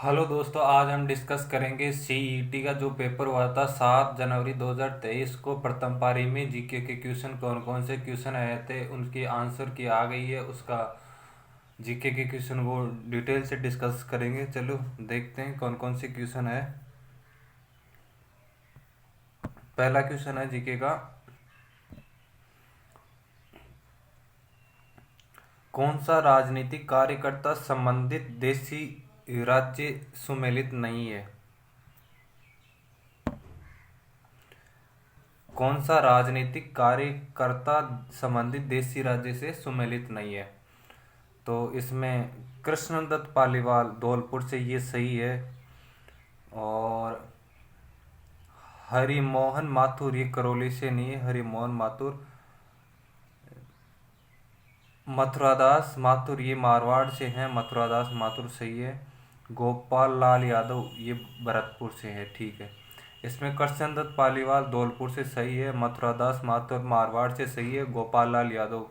Hello दोस्तों, आज हम डिस्कस करेंगे सीईटी का जो पेपर हुआ था 7 जनवरी 2023 को। प्रथम पारी में जीके के क्वेश्चन कौन कौन से क्वेश्चन आए थे, उनकी आंसर की आ गई है। उसका जीके के क्वेश्चन वो डिटेल से डिस्कस करेंगे। चलो देखते हैं कौन कौन से क्वेश्चन है। पहला क्वेश्चन है जीके का, कौन सा राजनीतिक कार्यकर्ता संबंधित देशी राज्य सुमेलित नहीं है? कौन सा राजनीतिक कार्यकर्ता संबंधित देशी राज्य से सुमेलित नहीं है? तो इसमें कृष्णदत्त पालीवाल धौलपुर से, ये सही है। और हरिमोहन माथुर, ये करौली से नहीं है। हरिमोहन माथुर, मथुरादास माथुर ये मारवाड़ से हैं। मथुरादास माथुर सही है। गोपाल लाल यादव ये भरतपुर से है, ठीक है। इसमें कृष्णदत्त पालीवाल धौलपुर से सही है। मथुरादास माथुर मारवाड़ से सही है। गोपाल लाल यादव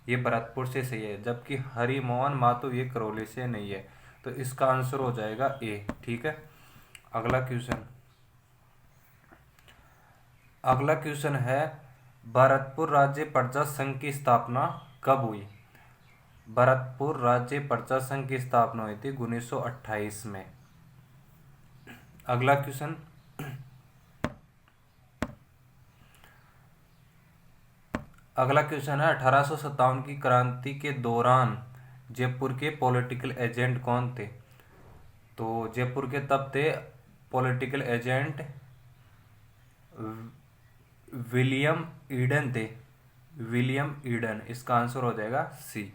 ये भरतपुर से सही है। जबकि हरिमोहन माथुर ये करौली से नहीं है। तो इसका आंसर हो जाएगा ए, ठीक है। अगला क्वेश्चन, अगला क्वेश्चन है, भरतपुर राज्य प्रजा संघ की स्थापना कब हुई? भरतपुर राज्य प्रजा संघ की स्थापना हुई थी 1928 में। अगला क्वेश्चन, अगला क्वेश्चन है, 1857 की क्रांति के दौरान जयपुर के पॉलिटिकल एजेंट कौन थे? तो जयपुर के तब थे पॉलिटिकल एजेंट विलियम ईडन थे। विलियम ईडन, इसका आंसर हो जाएगा सी।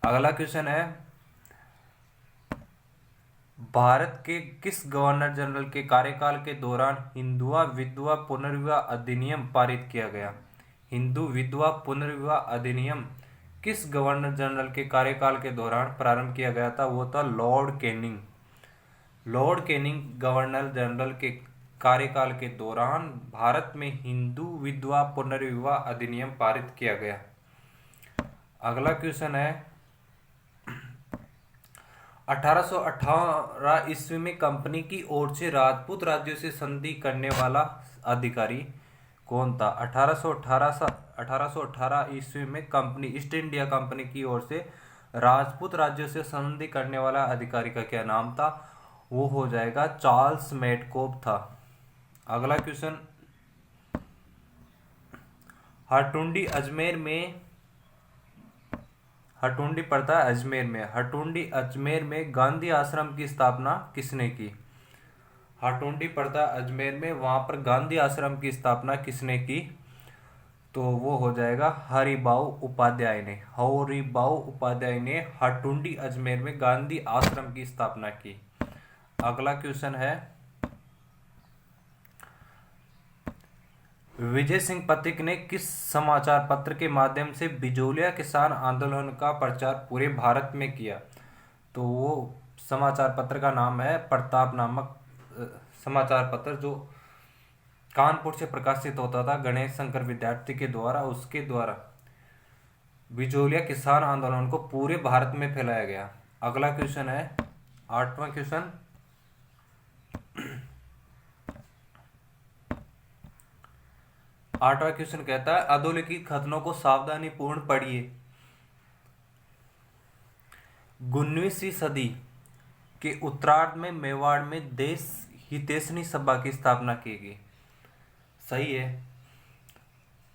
अगला क्वेश्चन है, भारत के किस गवर्नर जनरल के कार्यकाल के दौरान हिंदुआ विधवा पुनर्विवाह अधिनियम पारित किया गया? हिंदू विधवा पुनर्विवाह अधिनियम किस गवर्नर जनरल के कार्यकाल के दौरान प्रारंभ किया गया था? वो था Lord Canning. Lord Canning governor general के कार्यकाल के दौरान भारत में हिंदू विधवा पुनर्विवाह अधिनियम पारित किया गया। अगला क्वेश्चन है, 1818 ईस्वी में कंपनी की ओर से राजपूत राज्यों से संधि करने वाला अधिकारी कौन था? 1818 ईस्वी में कंपनी, ईस्ट इंडिया कंपनी की ओर से राजपूत राज्यों से संधि करने वाला अधिकारी का क्या नाम था? वो हो जाएगा चार्ल्स मेडकोप था। अगला क्वेश्चन, हरटुंडी अजमेर में, हरटुंडी पड़ता है अजमेर में, हरटुंडी अजमेर में गांधी आश्रम की स्थापना किसने की? हरटुंडी पड़ता है अजमेर में, वहां पर गांधी आश्रम की स्थापना किसने की? तो वो हो जाएगा हरिबाऊ उपाध्याय ने। हरिबाऊ उपाध्याय ने हरटुंडी अजमेर में गांधी आश्रम की स्थापना की। अगला क्वेश्चन है, विजय सिंह पथिक ने किस समाचार पत्र के माध्यम से बिजोलिया किसान आंदोलन का प्रचार पूरे भारत में किया? तो वो समाचार पत्र का नाम है प्रताप नामक समाचार पत्र, जो कानपुर से प्रकाशित होता था गणेश शंकर विद्यार्थी के द्वारा। उसके द्वारा बिजोलिया किसान आंदोलन को पूरे भारत में फैलाया गया। अगला क्वेश्चन है, 8वां क्वेश्चन, आठवां क्वेश्चन कहता है, अधोलिखित कथनों को सावधानी पूर्ण पढ़िए। 19वीं सदी के उत्तरार्ध में मेवाड़ में देश हितैषणी सभा की स्थापना की गई। सही है।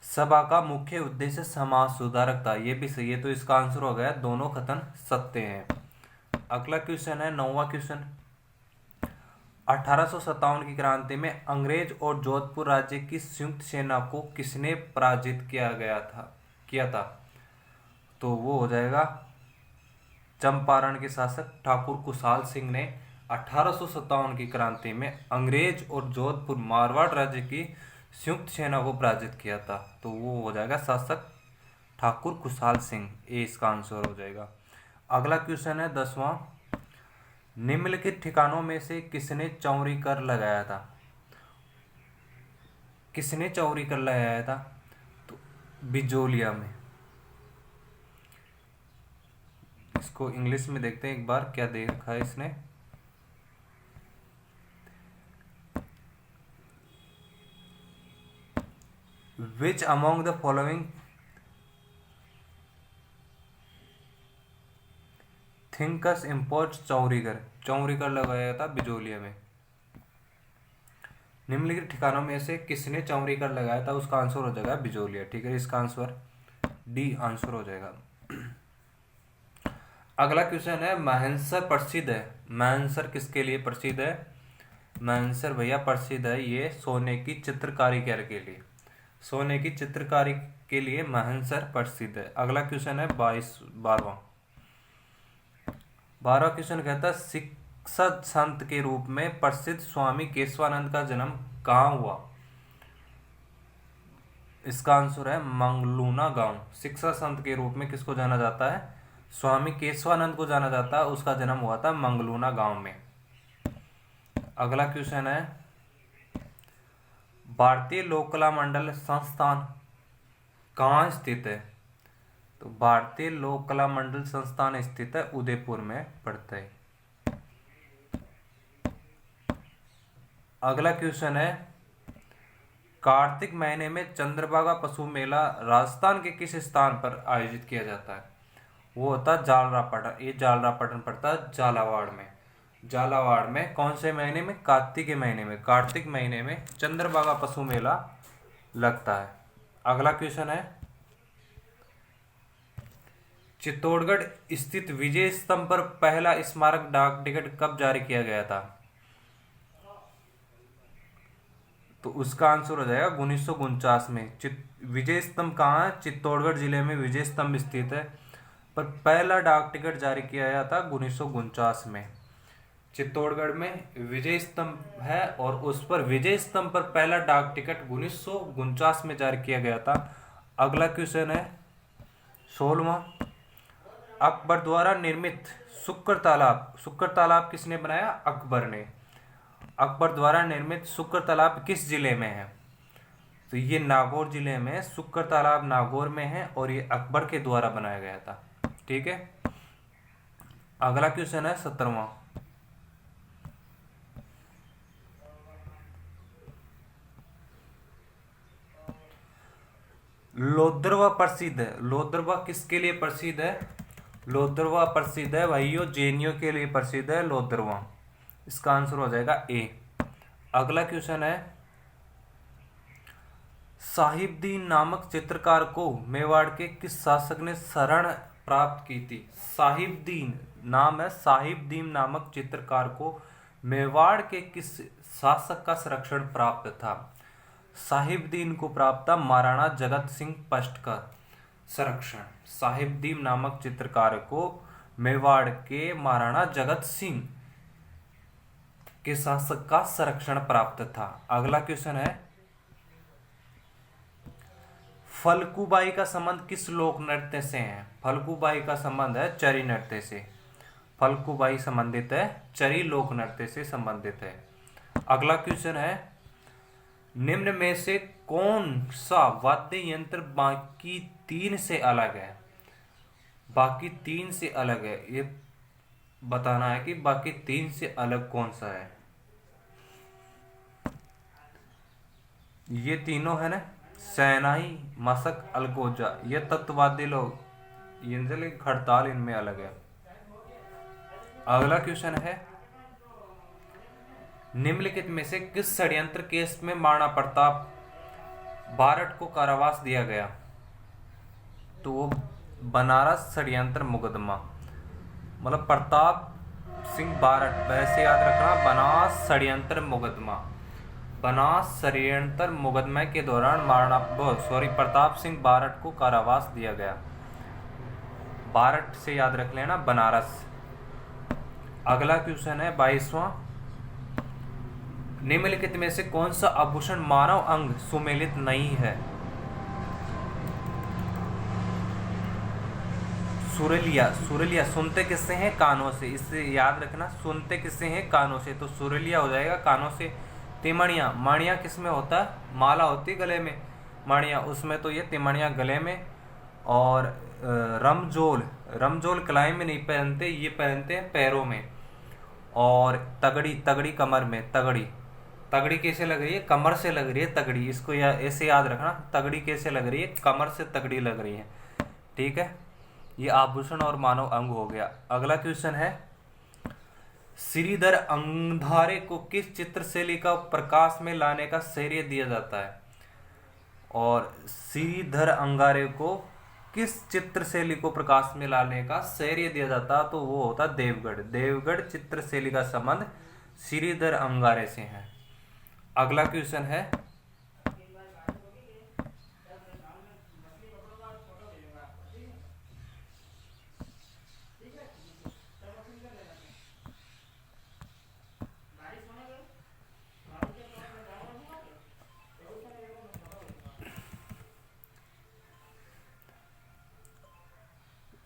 सभा का मुख्य उद्देश्य समाज सुधारक था, ये भी सही है। तो इसका आंसर हो गया, दोनों कथन सत्य हैं। अगला क्वेश्चन है, 9वां क्वेश्चन, 1857 की क्रांति में अंग्रेज और जोधपुर राज्य की संयुक्त सेना को किसने पराजित किया था? तो वो हो जाएगा चंपारण के शासक ठाकुर कुशाल सिंह ने 1857 की क्रांति में अंग्रेज और जोधपुर मारवाड़ राज्य की संयुक्त सेना को पराजित किया था। तो वो हो जाएगा शासक ठाकुर कुशाल सिंह, ये इसका आंसर हो जाएगा। अगला क्वेश्चन है 10वां, निम्नलिखित ठिकानों में से किसने चौरी कर लगाया था? किसने चौरी कर लगाया था? तो बिजोलिया में। इसको इंग्लिश में देखते हैं एक बार, क्या दे रखा है इसने। Which among the following thinkers impose चौरीगर, चौरीगर लगाया था बिजोलिया में। निम्नलिखित ठिकानों में से किसने चौरीगर लगाया था, उसका आंसर हो जाएगा बिजोलिया। ठीक है, इसका आंसर डी आंसर हो जाएगा। अगला क्वेश्चन है, माहेश्वर प्रसिद्ध है, माहेश्वर किसके लिए प्रसिद्ध है? माहेश्वर भैया प्रसिद्ध है ये सोने की चित्रकारी के लिए, सोने की चित्रकारी के लिए माहेश्वर प्रसिद्ध है। अगला क्वेश्चन है 12वां क्वेश्चन कहता है, शिक्षक संत के रूप में प्रसिद्ध स्वामी केशवानंद का जन्म कहाँ हुआ? इसका आंसर है मंगलूना गांव। शिक्षक संत के रूप में किसको जाना जाता है? स्वामी केशवानंद को जाना जाता है, उसका जन्म हुआ था मंगलूना गांव में। अगला क्वेश्चन है, भारतीय लोक कला मंडल संस्थान कहाँ स्थित है? तो भारतीय लोक कला मंडल संस्थान स्थित है उदयपुर में पड़ता है। अगला क्वेश्चन है, कार्तिक महीने में चंद्रभागा पशु मेला राजस्थान के किस स्थान पर आयोजित किया जाता है? वो होता है झालरापाटन। ये झालरापाटन पड़ता है झालावाड़ में। झालावाड़ में कौन से महीने में? कार्तिक के महीने में। कार्तिक महीने में चंद्रभागा पशु मेला लगता है। अगला क्वेश्चन है, चित्तौड़गढ़ स्थित विजय स्तंभ पर पहला स्मारक डाक टिकट कब जारी किया गया था? तो उसका आंसर हो जाएगा 1949 में। विजय स्तंभ कहाँ है? चित्तौड़गढ़ जिले में विजय स्तंभ स्थित है, पर पहला डाक टिकट जारी किया गया था 1949 में। चित्तौड़गढ़ में विजय स्तंभ है और उस पर विजय स्तंभ पर पहला डाक टिकट 1949 में जारी किया गया था। अगला क्वेश्चन है 16वां, अकबर द्वारा निर्मित शुक्र तालाब किसने बनाया? अकबर ने। अकबर द्वारा निर्मित शुक्र तालाब किस जिले में है? तो ये नागौर जिले में, शुक्र तालाब नागौर में है और ये अकबर के द्वारा बनाया गया था। ठीक है, अगला क्वेश्चन है 17वां, लोद्रवा प्रसिद्ध है। लोद्रवा किसके लिए प्रसिद्ध है? लोद्रवा प्रसिद्ध है भाइयों जैनियों के लिए प्रसिद्ध है लोद्रवा। इसका आंसर हो जाएगा ए। अगला क्वेश्चन है, साहिबदीन नामक चित्रकार को मेवाड़ के किस शासक ने शरण प्राप्त की थी? साहिबदीन नाम है, साहिबदीन नामक चित्रकार को मेवाड़ के किस शासक का संरक्षण प्राप्त था? साहिबदीन को प्राप्त था महाराणा जगत सिंह फर्स्ट का संरक्षण। साहिबदीन नामक चित्रकार को मेवाड़ के महाराणा जगत सिंह के शासक का संरक्षण प्राप्त था। अगला क्वेश्चन है, फल्गुबाई का संबंध किस लोक नृत्य से है? फल्गुबाई का संबंध है चरी नृत्य से। फल्गुबाई संबंधित है चरी लोक नृत्य से संबंधित है। अगला क्वेश्चन है, निम्न में से कौन सा वाद्य यंत्र बाकी तीन से अलग है? बाकी तीन से अलग है, ये बताना है कि बाकी तीन से अलग कौन सा है। ये तीनों है ना, शहनाई, मशक, अलगोजा, ये तत्ववादी लोग, ये खड़ताल इनमें अलग है। अगला क्वेश्चन है, निम्नलिखित में से किस षड्यंत्र केस में महाराणा प्रताप बारट को कारावास दिया गया? तो वो बनारस षड्यंत्र मुकदमा, मतलब प्रताप सिंह बारट, वैसे याद रखना बनारस षड्यंत्र मुकदमा। बनारस षड्यंत्र मुकदमे के दौरान प्रताप सिंह बारट को कारावास दिया गया। बारट से याद रख लेना बनारस। अगला क्वेश्चन है 22वां, निम्नलिखित में से कौन सा आभूषण मानव अंग सुमेलित नहीं है? सुरेलिया। सुरेलिया सुनते किससे हैं? कानों से। इससे याद रखना, सुनते किससे हैं? कानों से, तो सुरेलिया हो जाएगा कानों से। तिमणिया, मणिया किस में होता है? माला होती गले में मणिया, उसमें तो ये तिमणिया गले में। और रमजोल, रमजोल कलाई में नहीं पहनते, ये पहनते हैं पैरों में। और तगड़ी, तगड़ी कमर में, तगड़ी तगड़ी कैसे लग रही है? कमर से लग रही है तगड़ी, इसको ऐसे याद रखना। तगड़ी कैसे लग रही है? कमर से तगड़ी लग रही है। ठीक है, ये आभूषण और मानव अंग हो गया। अगला क्वेश्चन है, श्रीधर अंधारे को किस चित्रशैली का प्रकाश में लाने का श्रेय दिया जाता है? और श्रीधर अंगारे को किस चित्रशैली को प्रकाश में लाने का श्रेय दिया जाता? तो वो होता देवगढ़। देवगढ़ चित्रशैली का संबंध श्रीधर अंगारे से है। अगला क्वेश्चन है,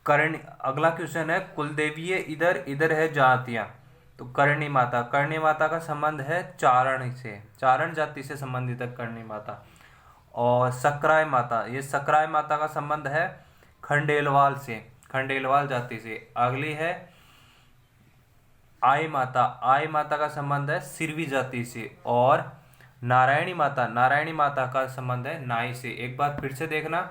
करणी। अगला क्वेश्चन है, कुलदेवीय इधर इधर है जातियां। तो करणी माता, करणी माता का संबंध है चारण से, चारण जाति से संबंधित है करणी माता। और सकराय माता, ये सकराय माता का संबंध है खंडेलवाल से, खंडेलवाल जाति से। अगली है आई माता, आई माता का संबंध है सिरवी जाति से। और नारायणी माता, नारायणी माता का संबंध है नाई से। एक बार फिर से देखना,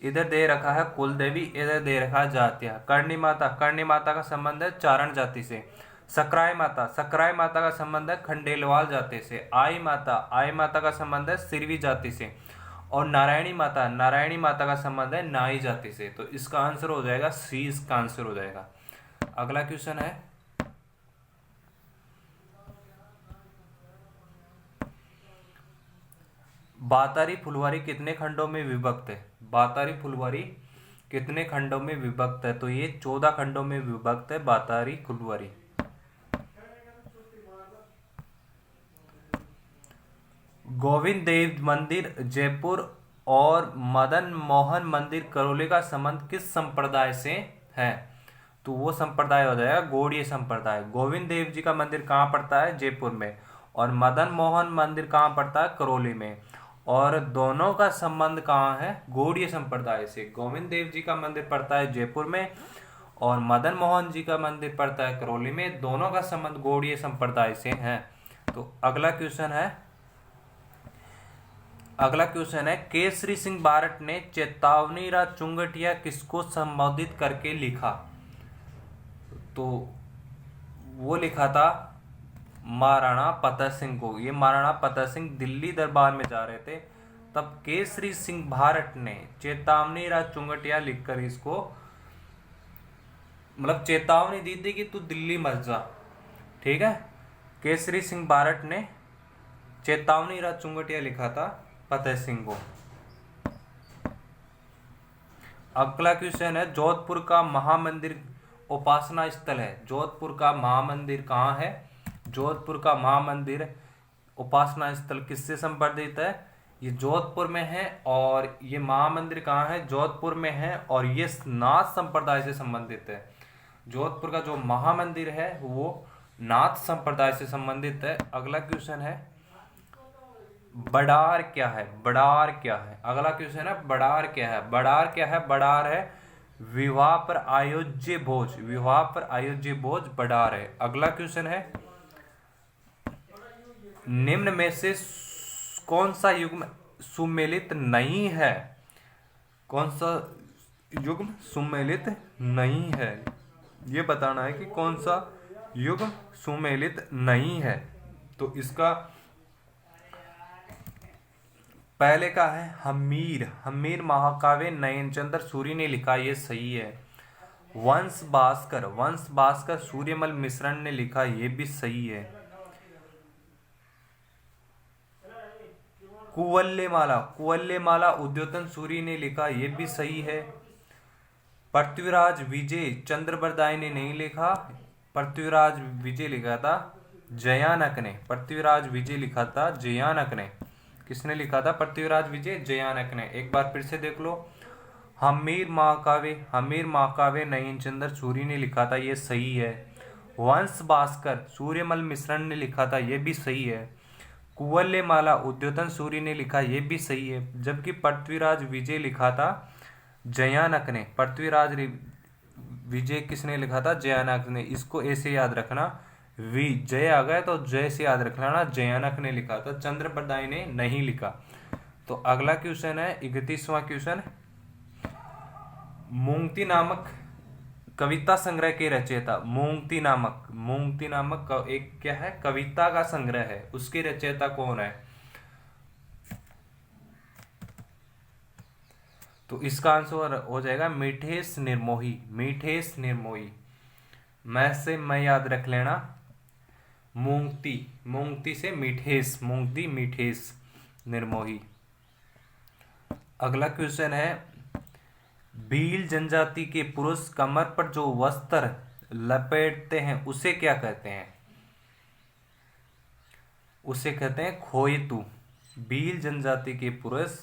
इधर दे रखा है कुलदेवी, इधर दे रखा है जातियां। करणी माता, करणी माता का संबंध है चारण जाति से। सकराय माता, सकराय माता का संबंध है खंडेलवाल जाति से। आई माता, आई माता का संबंध है सिरवी जाति से। और नारायणी माता, नारायणी माता का संबंध है नाई जाति से। तो इसका आंसर हो जाएगा सी, इसका आंसर हो जाएगा। अगला क्वेश्चन है, बातारी फुलवारी कितने खंडों में विभक्त है? बातारी फुलवारी कितने खंडों में विभक्त है? तो ये 14 खंडों में विभक्त है बातारी फुलवारी। गोविंद देव मंदिर जयपुर और मदन मोहन मंदिर करौली का संबंध किस संप्रदाय से है? तो वो संप्रदाय हो जाएगा गौड़ीय संप्रदाय। गोविंद देव जी का मंदिर कहाँ पड़ता है? जयपुर में। और मदन मोहन मंदिर कहाँ पड़ता है? करौली में। और दोनों का संबंध कहाँ है? गौड़ीय संप्रदाय से। गोविंद देव जी का मंदिर पड़ता है जयपुर में और मदन मोहन जी का मंदिर पड़ता है करौली में। दोनों का संबंध गौड़ीय संप्रदाय से है। तो अगला क्वेश्चन है, अगला क्वेश्चन है, केसरी सिंह बारट ने चेतावनी रा चुंगटिया किसको संबोधित करके लिखा? तो वो लिखा था महाराणा प्रताप सिंह को। ये महाराणा प्रताप सिंह दिल्ली दरबार में जा रहे थे, तब केसरी सिंह भारत ने चेतावनी रा चुंगटिया लिखकर इसको मतलब चेतावनी दी थी कि तू दिल्ली मत जा। ठीक है, केसरी सिंह भारत ने चेतावनी रा चुंगटिया लिखा था फतेह सिंह को। अगला क्वेश्चन है, जोधपुर का महामंदिर उपासना स्थल है। जोधपुर का महामंदिर कहाँ है? जोधपुर का महामंदिर उपासना स्थल किससे संबंधित है? ये जोधपुर में है। और ये महामंदिर कहाँ है? जोधपुर में है। और ये नाथ संप्रदाय से संबंधित है। जोधपुर का जो महामंदिर है वो नाथ संप्रदाय से संबंधित है। अगला क्वेश्चन है, बड़ार क्या है? बड़ार क्या है? अगला क्वेश्चन है, बड़ार क्या है? बड़ार क्या है? बड़ार है विवाह पर आयोज्य भोज। विवाह पर आयोज्य भोज बड़ार है। अगला क्वेश्चन है, निम्न में से कौन सा युग्म सुमेलित नहीं है? कौन सा युग्म सुमेलित नहीं है? ये बताना है कि कौन सा युग्म सुमेलित नहीं है। तो इसका पहले का है हमीर। हमीर महाकाव्य नयनचंद्र सूरी ने लिखा, ये सही है। वंश भास्कर, वंश भास्कर सूर्यमल मिश्रण ने लिखा, ये भी सही है। कुवल्लेमाला, कुवल्लेमाला उद्योतन सूरी ने लिखा, ये भी सही है। पृथ्वीराज विजय चंद्रबरदाई ने नहीं लिखा, पृथ्वीराज विजय लिखा था जयानक ने। पृथ्वीराज विजय लिखा था जयानक ने। किसने लिखा था? पृथ्वीराज विजय जयानक ने। एक बार फिर से देख लो, हमीर महाकाव्य, हमीर महाकाव्य नयनचंद्र सूरी ने लिखा था, ये सही है। वंश भास्कर सूर्यमल मिश्रण ने लिखा था, ये भी सही है। कुवल्लेमाला उद्योतन सूरी ने लिखा, ये भी सही है। जबकि पृथ्वीराज विजय लिखा था जयानक ने। पृथ्वीराज विजय किसने लिखा था? जयानक ने। इसको ऐसे याद रखना, विजय आ गया तो जय से याद रख लेना, जयानक ने लिखा था, चंद्रप्रदाय ने नहीं लिखा। तो अगला क्वेश्चन है 31वां क्वेश्चन, मूंगती नामक कविता संग्रह के रचयिता, मूंगती नामक एक क्या है, कविता का संग्रह है, उसके रचयिता कौन है? तो इसका आंसर हो जाएगा मिठेश निर्मोही। मैं से मैं याद रख लेना, मूंगती से मिठेश, मिठेश निर्मोही। अगला क्वेश्चन है, भील जनजाति के पुरुष कमर पर जो वस्त्र लपेटते हैं उसे क्या कहते हैं? उसे कहते हैं खोएतू। भील जनजाति के पुरुष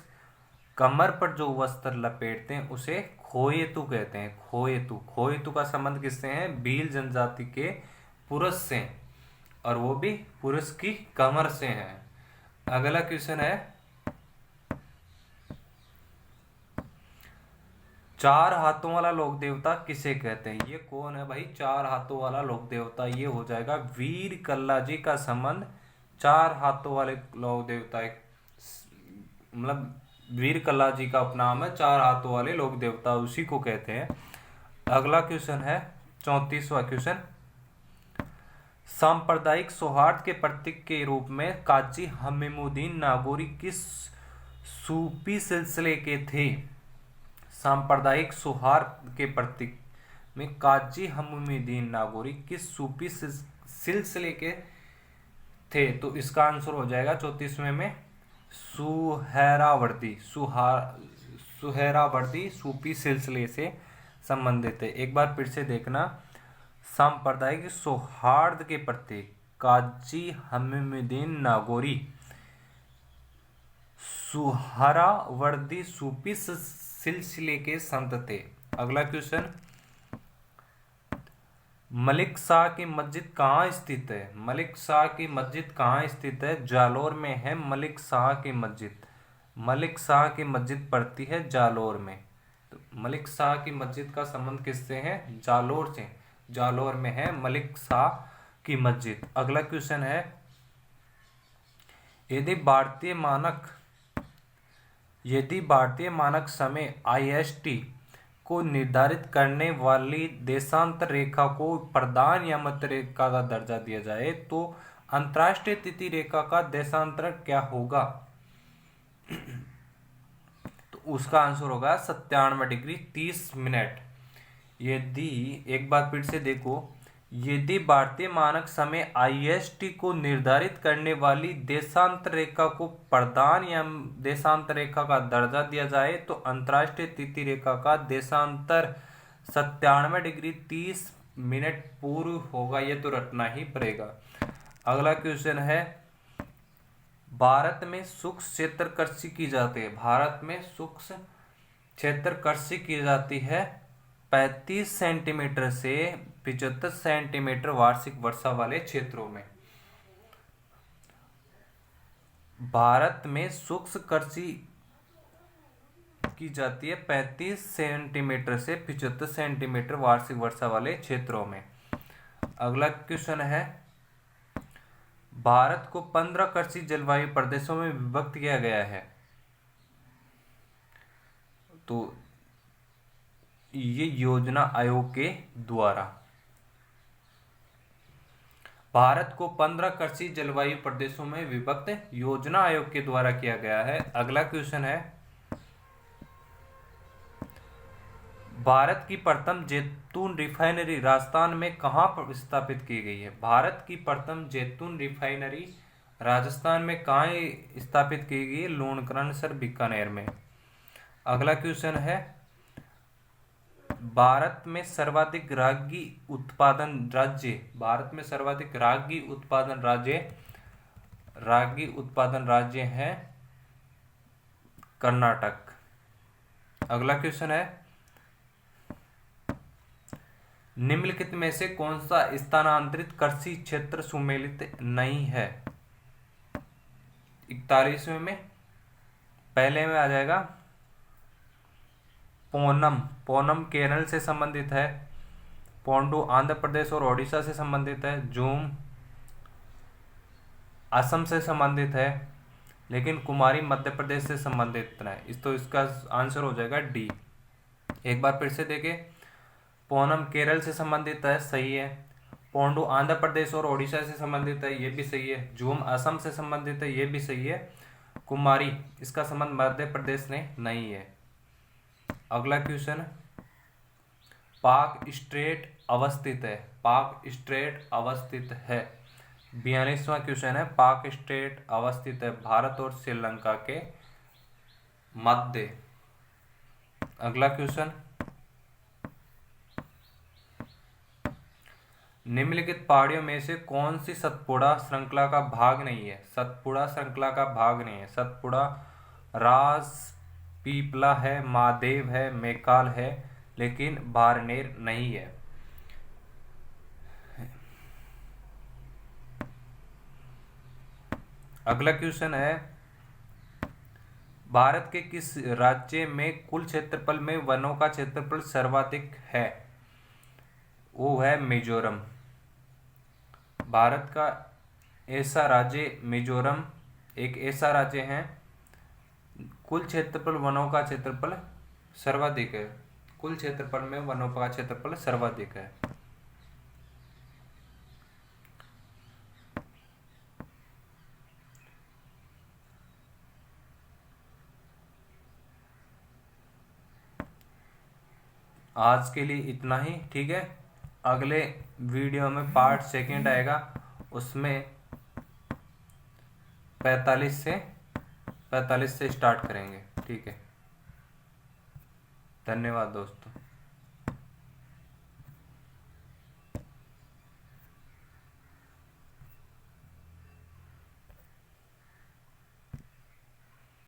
कमर पर जो वस्त्र लपेटते हैं उसे खोएतू कहते हैं। खोएतू का संबंध किससे है? भील जनजाति के पुरुष से, और वो भी पुरुष की कमर से है। अगला क्वेश्चन है, चार हाथों वाला लोक देवता किसे कहते हैं? ये कौन है भाई चार हाथों वाला लोक देवता? ये हो जाएगा वीर कल्ला जी का संबंध चार हाथों वाले लोक देवता, मतलब वीर कल्ला जी का उपनाम है चार हाथों वाले लोक देवता, उसी को कहते हैं। अगला क्वेश्चन है 34वां क्वेश्चन, सांप्रदायिक सौहार्द के प्रतीक के रूप में काजी हमीमुद्दीन नागौरी किस सूफी सिलसिले के थे? सांप्रदायिक सौहार्द के प्रतीक में काजी हमीमुद्दीन नागौरी किस सूफी सिलसिले के थे? तो इसका आंसर हो जाएगा 34वें में सुहरावर्दी सूफी सिलसिले से संबंधित है। एक बार फिर से देखना, सांप्रदायिक सौहार्द के प्रतीक काजी हमीमुद्दीन नागौरी सुहरावर्दी सूफी सिलसिले के संत थे। अगला क्वेश्चन, मलिक शाह की मस्जिद कहाँ स्थित है? मलिक शाह की मस्जिद कहाँ स्थित है? जालोर में है मलिक शाह की मस्जिद। मलिक शाह की मस्जिद पड़ती है जालोर में। तो मलिक शाह की मस्जिद का संबंध किससे है? जालोर से। जालोर में है मलिक शाह की मस्जिद। अगला क्वेश्चन है, यदि भारतीय मानक समय IST को निर्धारित करने वाली देशांतर रेखा को प्रधान या मध्य रेखा का दर्जा दिया जाए तो अंतरराष्ट्रीय तिथि रेखा का देशांतर क्या होगा? तो उसका आंसर होगा 97 डिग्री 30 मिनट। यदि एक बार फिर से देखो, यदि भारतीय मानक समय IST को निर्धारित करने वाली देशांतर रेखा को प्रधान या देशांतर रेखा का दर्जा दिया जाए तो अंतरराष्ट्रीय तिथि रेखा का देशांतर 97 डिग्री 30 मिनट पूर्व होगा। ये तो रटना ही पड़ेगा। अगला क्वेश्चन है, भारत में शुष्क क्षेत्र कृषि की जाती है। भारत में शुष्क क्षेत्र कृषि की जाती है 35 सेंटीमीटर से 75 सेंटीमीटर वार्षिक वर्षा वाले क्षेत्रों में। भारत में शुष्क कृषि की जाती है 35 सेंटीमीटर से 75 सेंटीमीटर वार्षिक वर्षा वाले क्षेत्रों में। अगला क्वेश्चन है, भारत को 15 कृषि जलवायु प्रदेशों में विभक्त किया गया है। तो ये योजना आयोग के द्वारा भारत को 15 कृषि जलवायु प्रदेशों में विभक्त योजना आयोग के द्वारा किया गया है। अगला क्वेश्चन है, भारत की प्रथम जैतून रिफाइनरी राजस्थान में कहां पर स्थापित की गई है? भारत की प्रथम जैतून रिफाइनरी राजस्थान में कहां स्थापित की गई है? लूणकरणसर बीकानेर में। अगला क्वेश्चन है, भारत में सर्वाधिक रागी उत्पादन राज्य है कर्नाटक। अगला क्वेश्चन है, निम्नलिखित में से कौन सा स्थानांतरित कृषि क्षेत्र सुमेलित नहीं है? 41वें में पहले में आ जाएगा पोनम केरल से संबंधित है, पोंडू आंध्र प्रदेश और ओडिशा से संबंधित है, जूम असम से संबंधित है, लेकिन कुमारी मध्य प्रदेश से संबंधित है। इसका आंसर हो जाएगा डी। एक बार फिर से देखें, पोनम केरल से संबंधित है, सही है। पोंडू आंध्र प्रदेश और ओडिशा से संबंधित है, ये भी सही है। झूम असम से संबंधित है, ये भी सही है। कुमारी, इसका संबंध मध्य प्रदेश से नहीं है। अगला क्वेश्चन, पाक स्ट्रेट अवस्थित है, पाक स्ट्रेट अवस्थित है। 42वां क्वेश्चन है, पाक स्ट्रेट अवस्थित है भारत और श्रीलंका के मध्य। अगला क्वेश्चन, निम्नलिखित पहाड़ियों में से कौन सी सतपुड़ा श्रृंखला का भाग नहीं है? सतपुड़ा श्रृंखला का भाग नहीं है। सतपुड़ा रास पीपला है, महादेव है, मैकाल है, लेकिन बारनेर नहीं है। अगला क्वेश्चन है, भारत के किस राज्य में कुल क्षेत्रफल में वनों का क्षेत्रफल सर्वाधिक है? वो है मिजोरम। भारत का ऐसा राज्य मिजोरम एक ऐसा राज्य है, कुल क्षेत्रफल वनों का क्षेत्रफल सर्वाधिक है। कुल क्षेत्रफल में वनों का क्षेत्रफल सर्वाधिक है। आज के लिए इतना ही, ठीक है। अगले वीडियो में पार्ट सेकंड आएगा, उसमें 45 से स्टार्ट करेंगे, ठीक है। धन्यवाद दोस्तों।